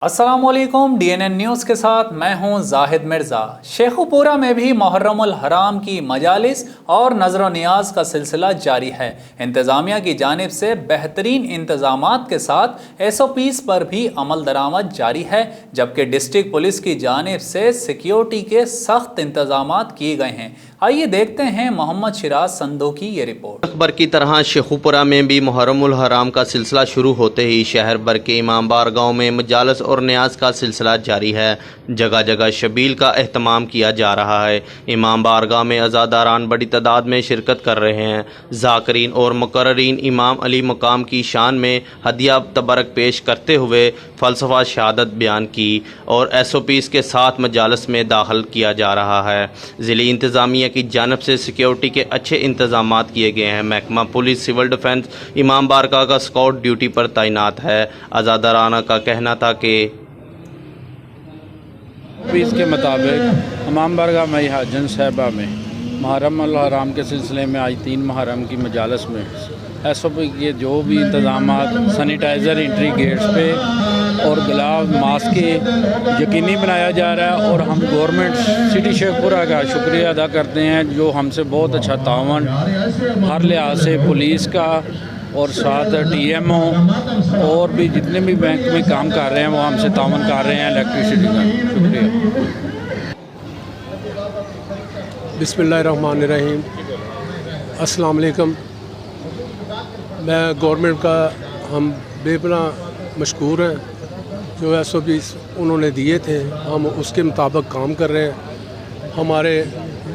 अस्सलामुअलैकुम, DNN news के साथ मैं हूं जाहिद मिर्ज़ा। शेखुपुरा में भी मुहर्रमुल हराम की मजालिस और नज़र नियाज का सिलसिला जारी है। इंतज़ामिया की जानिब से बेहतरीन इंतज़ामात के साथ SOPs पर भी अमल दरामद जारी है, जबकि डिस्ट्रिक्ट पुलिस की जानिब से सिक्योरिटी के सख्त इंतज़ामात किए गए हैं। आइए देखते हैं मोहम्मद शिराज संधू की ये रिपोर्ट। अकबर की तरह शेखुपुरा में भी मुहर्रमुल हराम का सिलसिला शुरू होते ही शहर भर के इमामबार गांव में मजालस और न्याज का सिलसिला जारी है। जगह जगह शबील का एहतमाम किया जा रहा है। इमाम बारगाह में अज़ादारान बड़ी तादाद में शिरकत कर रहे हैं। ज़ाकिरीन और मुकर्ररीन इमाम अली मकाम की शान में हदिया तबरक पेश करते हुए फ़लसफ़ा शहादत बयान की और SOPs के साथ मजालस में दाखिल किया जा रहा है। ज़िली इंतज़ामिया की जानब से सिक्योरिटी के अच्छे इंतज़ामात किए गए हैं। महकमा पुलिस सिविल डिफेंस इमाम बारगाह का स्काउट ड्यूटी पर तैनात है। अज़ादाराना का कहना था कि इसके मुताबिक इमाम बारगाह मई हाजन साहिबा में मुहर्रम अल हराम के सिलसिले में आज 3 मुहर्रम की मजालस में SOP के जो भी इंतज़ामात सैनिटाइज़र एंट्री गेट्स पे और ग्लव मास्क के यकीनी बनाया जा रहा है। और हम गवर्नमेंट सिटी शेखपुरा का शुक्रिया अदा करते हैं जो हमसे बहुत अच्छा तावन हर लिहाज से पुलिस का और साथ TMO और भी जितने भी बैंक में काम कर रहे हैं वो हमसे तावन कर रहे हैं इलेक्ट्रिसिटी का। शुक्रिया। बिस्मिल्लाहिर्रहमानिर्रहीम। अस्सलाम वालेकुम। मैं गवर्नमेंट का हम बेपनाह मशकूर हैं। जो SOPs उन्होंने दिए थे हम उसके मुताबिक काम कर रहे हैं। हमारे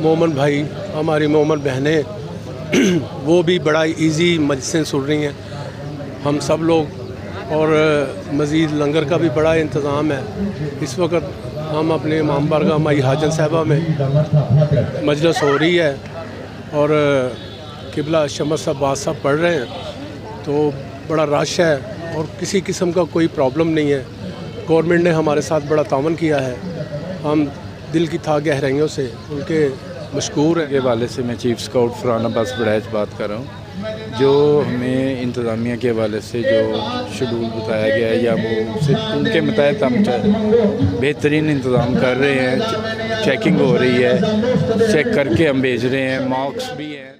मोमन भाई हमारी मोमन बहनें वो भी बड़ा इजी मजलिसें सुन रही हैं। हम सब लोग और मज़ीद लंगर का भी बड़ा इंतज़ाम है। इस वक्त हम अपने इमाम बारगाह मई हाजन साहिबा में मजलिस हो रही है और किबला शमस अब्बास साहब पढ़ रहे हैं, तो बड़ा रश है और किसी किस्म का कोई प्रॉब्लम नहीं है। गवर्नमेंट ने हमारे साथ बड़ा तावन किया है। हम दिल की था गहराइयों से उनके मशकूर है। के हवाले से मैं चीफ स्काउट फरहान अब्बास बड़ैच बात कर रहा हूँ। जो हमें इंतज़ामिया के हवाले से जो शेड्यूल बताया गया है या वो उसे उनके मुताबिक हम बेहतरीन इंतज़ाम कर रहे हैं। चेकिंग हो रही है, चेक करके हम भेज रहे हैं, मार्क्स भी हैं।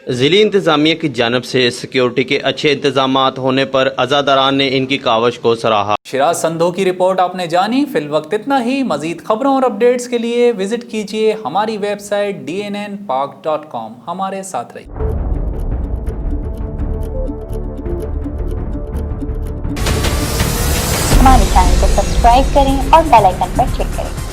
ज़िली इंतज़ामिया की जानब से सिक्योरिटी के अच्छे इंतज़ामात होने पर अज़ादारान ने इनकी कावश को सराहा। शिराज संधू की रिपोर्ट आपने जानी। फिल वक्त इतना ही। मज़ीद खबरों और अपडेट्स के लिए विजिट कीजिए हमारी वेबसाइट dnnpak.com। हमारे साथ रहिए। हमारे चैनल को सब्सक्राइब करें और बेल आइकन पर क्लिक करें।